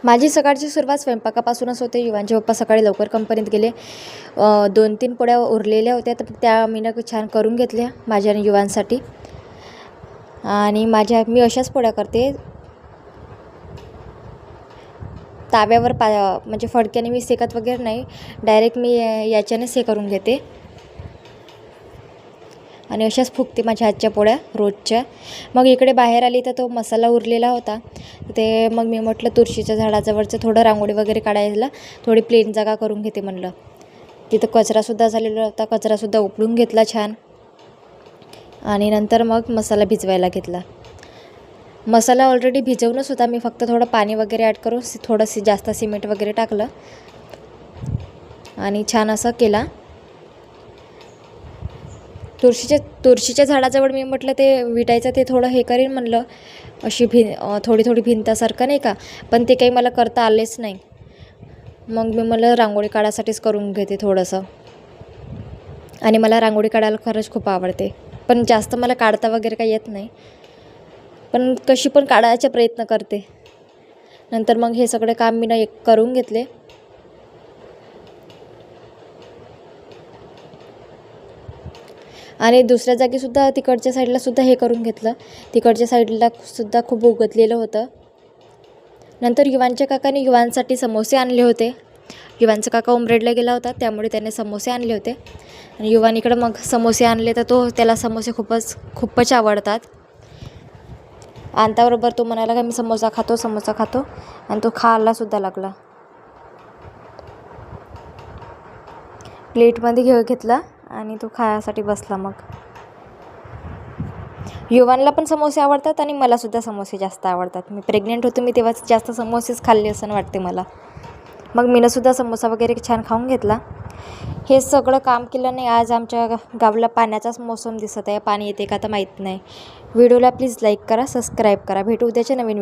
माझी सकाळची सुरुवात स्वयंपाकापासूनच होते. युवांचे पप्पा सकाळी लवकर कंपनीत गेले. 2-3 पोळ्या उरलेल्या होत्या, तर त्या मी छान करून घेतल्या माझ्या आणि युवांसाठी. आणि मी अशाच पोळ्या करते, ताव्यावर म्हणजे फडक्याने मी सेकत वगैरे नाही, डायरेक्ट मी याच्यानेच हे करून घेते आणि अशाच फुगते माझ्या हातच्या पोळ्या रोजच्या. मग इकडे बाहेर आली तर तो मसाला उरलेला होता, ते मग मी म्हटलं तुळशीच्या झाडाजवळचं थोडं रांगोळी वगैरे काढायला थोडी प्लेन जागा करून घेते म्हणलं. तिथं कचरासुद्धा झालेला होता, कचरासुद्धा उपळून घेतला छान. आणि नंतर मग मसाला भिजवायला घेतला. मसाला ऑलरेडी भिजवूनच होता, मी फक्त थोडं पाणी वगैरे ॲड करून थोडंसं जास्त सिमेंट वगैरे टाकलं आणि छान असं केला. तुळशीच्या झाडाजवळ मी म्हटलं ते विटायचं ते थोडं हे करीन म्हणलं, अशी थोडी भिंतासारखं नाही का, पण ते काही मला करता आलेच नाही. मग मी म्हणलं रांगोळी काढायसाठीच करून घेते थोडंसं. आणि मला रांगोळी काढायला खरंच खूप आवडते, पण जास्त मला काढता वगैरे काही येत नाही, पण कशी पण काढायचा प्रयत्न करते. नंतर मग हे सगळे काम मी करून घेतले. आणि दुसऱ्या जागीसुद्धा तिकडच्या साईडलासुद्धा हे करून घेतलं. तिकडच्या साईडलासुद्धा खूप उगतलेलं होतं. नंतर युवांच्या काकाने युवांसाठी समोसे आणले होते. युवांचा काका उमरेडला गेला होता, त्यामुळे त्याने समोसे आणले होते. आणि युवानीकडे मग समोसे आणले तर त्याला समोसे खूपच आवडतात. आणताबरोबर तो म्हणाला का मी समोसा खातो, आणि तो खायलासुद्धा लागला. प्लेटमध्ये घेतला आणि तो खायासाठी बसला. मग युवानला पण समोसे आवडतात आणि मलासुद्धा समोसे जास्त आवडतात. मी प्रेग्नेंट होते, मी तेव्हा जास्त समोसेच खाल्ले असं वाटते मला. मग मीनंसुद्धा समोसा वगैरे छान खाऊन घेतला. हे सगळं काम केलं नाही. आज आमच्या गावाला पाण्याचाच मोसम दिसत आहे. पाणी येते का तर माहीत नाही. व्हिडिओला प्लीज लाईक करा, सबस्क्राईब करा. भेटू उद्याच्या नवीन